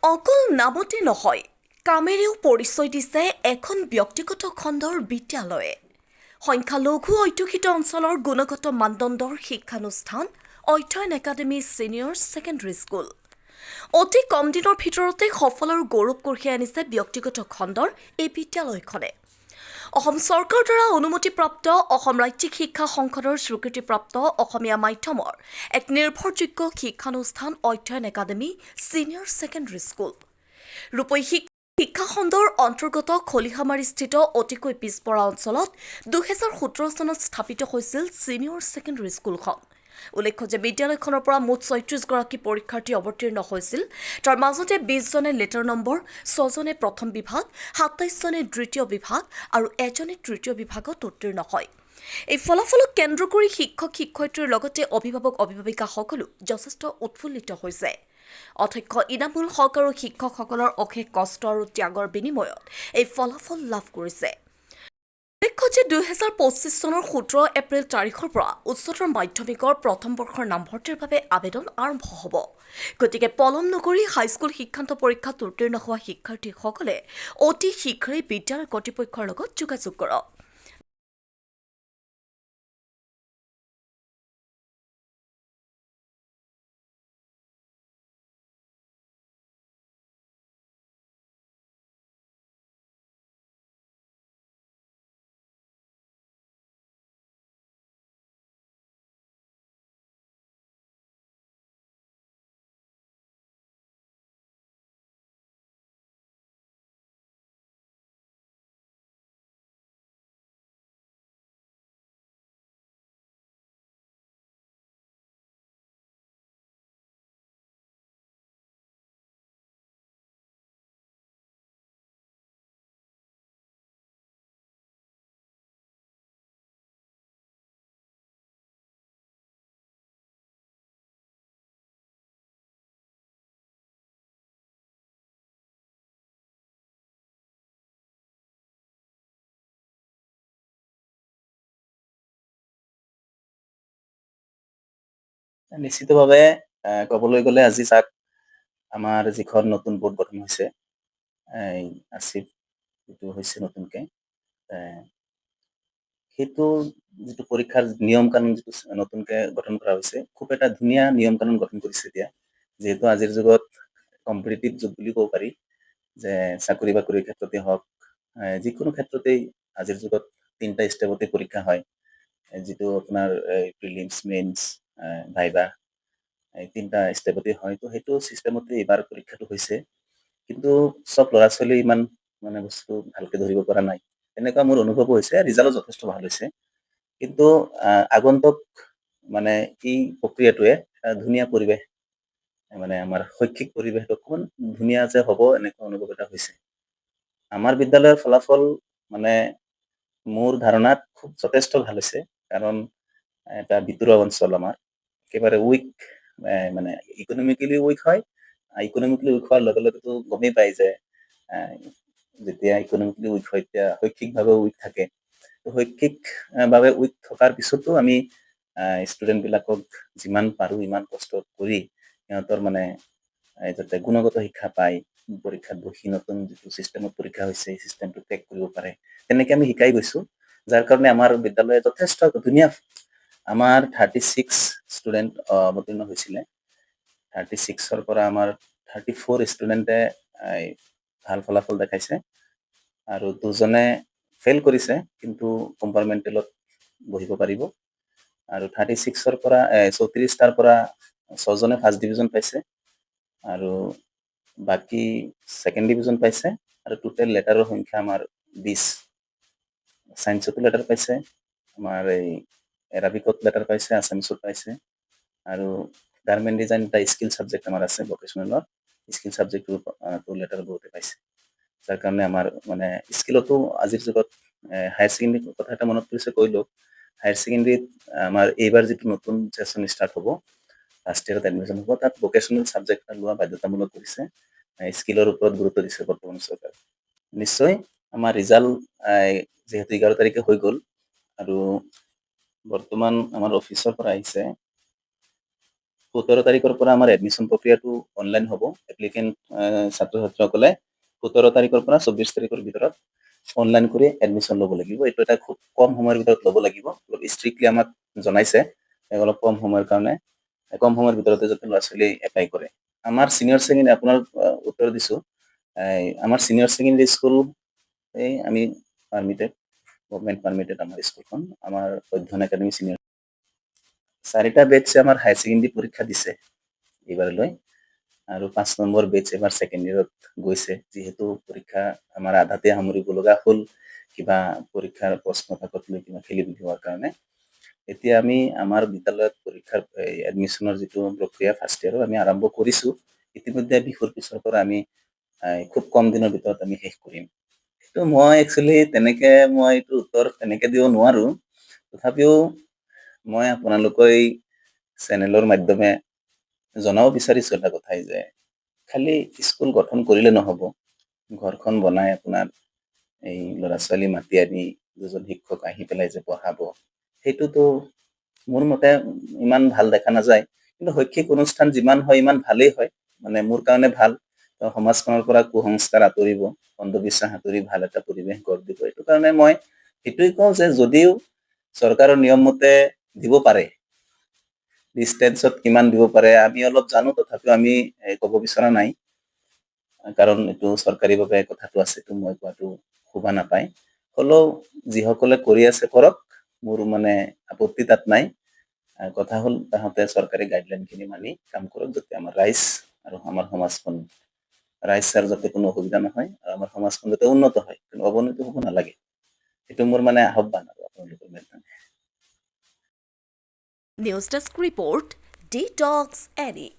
অকল নামতে নহয়, কামেৰেও পৰিচয় দিছে এখন ব্যক্তিগত খণ্ডৰ বিদ্যালয়ে। সংখ্যালঘু অধ্যুষিত অঞ্চলৰ গুণগত মানদণ্ডৰ শিক্ষানুষ্ঠান অধ্যয়ন একাডেমী ছিনিয়ৰ ছেকেণ্ডেৰী স্কুল। অতি কম দিনৰ ভিতৰতে সফল আৰু গৌৰৱ কঢ়িয়াই আনিছে ব্যক্তিগত খণ্ডৰ এই বিদ্যালয়খনে। অসম চৰকাৰৰ দ্বাৰা অনুমতিপ্ৰাপ্ত অসম ৰাজ্যিক শিক্ষা সংসদৰ স্বীকৃতিপ্ৰাপ্ত অসমীয়া মাধ্যমৰ এক নিৰ্ভৰযোগ্য শিক্ষানুষ্ঠান অধ্যয়ন একাডেমী ছিনিয়ৰ ছেকেণ্ডেৰী স্কুল। ৰূপৈ শিক্ষা খণ্ডৰ অন্তৰ্গত খলিহামাৰীস্থিত অতিকৈ পিছপৰা অঞ্চলত 2017 চনত স্থাপিত হৈছিল ছিনিয়ৰ ছেকেণ্ডেৰী স্কুলখন। উল্লেখ্য যে বিদ্যালয়খনৰ পৰা মুঠ 36গৰাকী পৰীক্ষাৰ্থী অৱতীৰ্ণ হৈছিল। তাৰ মাজতে 20জনে লেটাৰ নম্বৰ, 6জনে প্ৰথম বিভাগ, 27জনে দ্বিতীয় বিভাগ আৰু 1জনে তৃতীয় বিভাগত উত্তীৰ্ণ হয়। এই ফলাফলক কেন্দ্ৰ কৰি শিক্ষক-শিক্ষয়িত্ৰীৰ লগতে অভিভাৱক-অভিভাৱিকাসকলো যথেষ্ট উৎফুল্লিত হৈছে। অধ্যক্ষ ইনামুল হক আৰু শিক্ষকসকলৰ অশেষ কষ্ট আৰু ত্যাগৰ বিনিময়ত এই ফলাফল লাভ কৰিছে। উল্লেখ্য যে 2025 চনৰ 17 এপ্ৰিল তাৰিখৰ পৰা উচ্চতৰ মাধ্যমিকৰ প্ৰথম বৰ্ষৰ নামভৰ্তিৰ বাবে আবেদন আৰম্ভ হ'ব। গতিকে পলম নকৰি হাইস্কুল শিক্ষান্ত পৰীক্ষাত উত্তীৰ্ণ হোৱা শিক্ষাৰ্থীসকলে অতি শীঘ্ৰেই বিদ্যালয় কৰ্তৃপক্ষৰ লগত যোগাযোগ কৰক। নিশ্চিতভাৱে ক'বলৈ গ'লে আজি চাওক আমাৰ যিখন নতুন বোৰ্ড গঠন হৈছে, আছিফ যিটো হৈছে নতুনকৈ, সেইটো যিটো পৰীক্ষাৰ নিয়ম কানুন যিটো নতুনকৈ গঠন কৰা হৈছে, খুব এটা ধুনীয়া নিয়ম কানুন গঠন কৰিছে এতিয়া। যিহেতু আজিৰ যুগত কম্পিটিটিভ যুগ বুলি ক'ব পাৰি, যে চাকৰি বাকৰিৰ ক্ষেত্ৰতে হওক, যিকোনো ক্ষেত্ৰতেই আজিৰ যুগত 3টা ষ্টেপতে পৰীক্ষা হয়। যিটো আপোনাৰ প্ৰিলিমছ, মেইনছ, ভাইবা, এই 3টা ষ্টেপতে হয়। তো সেইটো ছিষ্টেমতে এইবাৰ পৰীক্ষাটো হৈছে। কিন্তু চব ল'ৰা ছোৱালী ইমান বস্তু ভালকৈ ধৰিব পৰা নাই, এনেকুৱা মোৰ অনুভৱো হৈছে। ৰিজাল্টো যথেষ্ট ভাল হৈছে। কিন্তু আগন্তুক এই প্ৰক্ৰিয়াটোৱে ধুনীয়া পৰিৱেশ, আমাৰ শৈক্ষিক পৰিৱেশটো অকণমান ধুনীয়া যে হ'ব, এনেকুৱা অনুভৱ এটা হৈছে। আমাৰ বিদ্যালয়ৰ ফলাফল মোৰ ধাৰণাত খুব যথেষ্ট ভাল হৈছে। কাৰণ এটা ভিতৰুৱা অঞ্চল, আমাৰ একেবাৰে উইক, ইকনমিকেলি উইক হয়। ইকনমিকেলি উইক হোৱাৰ লগে লগেতো গমেই পায় যে যেতিয়া ইকনমিকেলি উইক হয়, তেতিয়া শৈক্ষিকভাৱে উইক থাকে। শৈক্ষিকভাৱে উইক থকাৰ পিছতো আমি ষ্টুডেণ্টবিলাকক যিমান পাৰোঁ ইমান কষ্ট কৰি সিহঁতৰ যাতে গুণগত শিক্ষা পায়, পৰীক্ষাত বহি নতুন যিটো ছিষ্টেমত পৰীক্ষা হৈছে সেই ছিষ্টেমটো ক্ৰেক কৰিব পাৰে, তেনেকৈ আমি শিকাই গৈছোঁ। যাৰ কাৰণে আমাৰ বিদ্যালয়ে যথেষ্ট ধুনীয়া, আমাৰ 36 ষ্টুডেণ্ট অৱতীৰ্ণ হৈছিলে। 36ৰ পৰা আমাৰ 34 ষ্টুডেণ্টে ভাল ফলাফল দেখাইছে আৰু 2জনে ফেইল কৰিছে, কিন্তু কম্পাৰ্টমেণ্টেলত বহিব পাৰিব। আৰু 36ৰ পৰা 34টাৰ পৰা 6জনে ফাৰ্ষ্ট ডিভিজন পাইছে আৰু বাকী ছেকেণ্ড ডিভিজন পাইছে। আৰু টোটেল লেটাৰৰ সংখ্যা আমাৰ 20। ছায়েন্সতো লেটাৰ পাইছে, আমাৰ এই এৰাবিকত লেটাৰ পাইছে, আছামিছত পাইছে। আৰু গাৰ্মেণ্ট ডিজাইন এটা স্কিল ছাবজেক্ট আমাৰ আছে, ভকেশ্যনেলৰ স্কিল ছাবজেক্টটো লেটাৰ বহুতে পাইছে। যাৰ কাৰণে আমাৰ স্কিলতো আজিৰ যুগত হায়াৰ ছেকেণ্ডেৰীৰ কথা এটা মনত পৰিছে, কৈ লওক। হায়াৰ ছেকেণ্ডেৰীত আমাৰ এইবাৰ যিটো নতুন ছেশ্যন ষ্টাৰ্ট হ'ব, ফাৰ্ষ্ট ইয়েৰত এডমিশ্যন হ'ব, তাত ভকেশ্যনেল ছাবজেক্ট এটা লোৱা বাধ্যতামূলক কৰিছে। স্কিলৰ ওপৰত গুৰুত্ব দিছে বৰ্তমান চৰকাৰে। নিশ্চয় আমাৰ ৰিজাল্ট যিহেতু 11 তাৰিখে হৈ গ'ল, আৰু বৰ্তমান আমাৰ অফিচৰ পৰা আহিছে 17 তাৰিখৰ পৰা আমাৰ এডমিশ্যন প্ৰক্ৰিয়াটো অনলাইন হ'ব। এপ্লিকেণ্ট ছাত্ৰ-ছাত্ৰীসকলে 17 তাৰিখৰ পৰা 24 তাৰিখৰ ভিতৰত অনলাইন কৰি এডমিশ্যন ল'ব লাগিব। এইটো এটা খুব কম সময়ৰ ভিতৰত ল'ব লাগিব। অলপ ষ্ট্ৰিক্টলি আমাক জনাইছে অলপ কম সময়ৰ কাৰণে, কম সময়ৰ ভিতৰতে যাতে ল'ৰা-ছোৱালীয়ে এপ্লাই কৰে। আমাৰ ছিনিয়ৰ ছেকেণ্ডেৰী আপোনাৰ উত্তৰ দিছোঁ। আমাৰ ছিনিয়ৰ ছেকেণ্ডেৰী স্কুল আমি পাৰ্মিটেড, গভৰ্ণমেণ্ট পাৰ্মিটেড আমাৰ স্কুলখন, আমাৰ অধ্যয়ন একাডেমী ছিনিয়ৰ 4টা বেটছে আমাৰ হায়াৰ ছেকেণ্ডেৰী পৰীক্ষা দিছে এইবাৰলৈ, আৰু 5 নম্বৰ বেটছ এবাৰ ছেকেণ্ড ইয়েৰত গৈছে। যিহেতু পৰীক্ষা আমাৰ আধাতে সামৰিব লগা হ'ল কিবা পৰীক্ষাৰ প্ৰশ্ন কাকত লৈ কিবা খেলি-মেলি হোৱাৰ কাৰণে। এতিয়া আমি আমাৰ বিদ্যালয়ত পৰীক্ষাৰ এডমিশ্যনৰ যিটো প্ৰক্ৰিয়া ফাৰ্ষ্ট ইয়েৰৰ আমি আৰম্ভ কৰিছোঁ। ইতিমধ্যে বিহুৰ পিছৰ পৰা আমি খুব কম দিনৰ ভিতৰত আমি শেষ কৰিম। এইটো মই একচুৱেলি মই এইটো উত্তৰ তেনেকে দিব নোৱাৰো। তথাপিও মই আপোনালোকৰ এই চেনেলৰ মাধ্যমে জনাব বিচাৰিছোঁ এটা কথাই যে খালি স্কুল গঠন কৰিলে নহ'ব। ঘৰখন বনাই আপোনাৰ এই ল'ৰা-ছোৱালী মাতি আনি দুজন শিক্ষক আহি পেলাই যে পঢ়াব, সেইটোতো মোৰ মতে ইমান ভাল দেখা নাযায়। কিন্তু শৈক্ষিক অনুষ্ঠান যিমান হয় ইমান ভালেই হয়, মানে মোৰ কাৰণে ভাল। সমাজখনৰ পৰা কুসংস্কাৰ আঁতৰিব, অন্ধবিশ্বাস আঁতৰি ভাল এটা পৰিৱেশ গঢ় দিব। এইটো কাৰণে মই সেইটোৱে কওঁ যে যদিও চৰকাৰৰ নিয়ম মতে দিব পাৰে, ডিষ্টেঞ্চত কিমান দিব পাৰে আমি অলপ জানো, তথাপিও আমি ক'ব বিচৰা নাই। কাৰণ এইটো চৰকাৰীভাৱে কথাটো আছে, এইটো মই কোৱাটো শোভা নাপায়। হ'লেও যিসকলে কৰি আছে কৰক, মোৰ মানে আপত্তি তাত নাই। কথা হ'ল তাহাঁতে চৰকাৰী গাইডলাইনখিনি মানি কাম কৰক, যাতে আমাৰ ৰাইজ আৰু আমাৰ সমাজখন ৰাইজৰ যাতে কোনো অসুবিধা নহয় আৰু আমাৰ সমাজখন যাতে উন্নত হয়, কোনো অৱনতি হ'ব নালাগে। এইটো মোৰ মানে আহ্বান আৰু আপোনালোকৰ মাধ্যমে। News desk report, detox AD.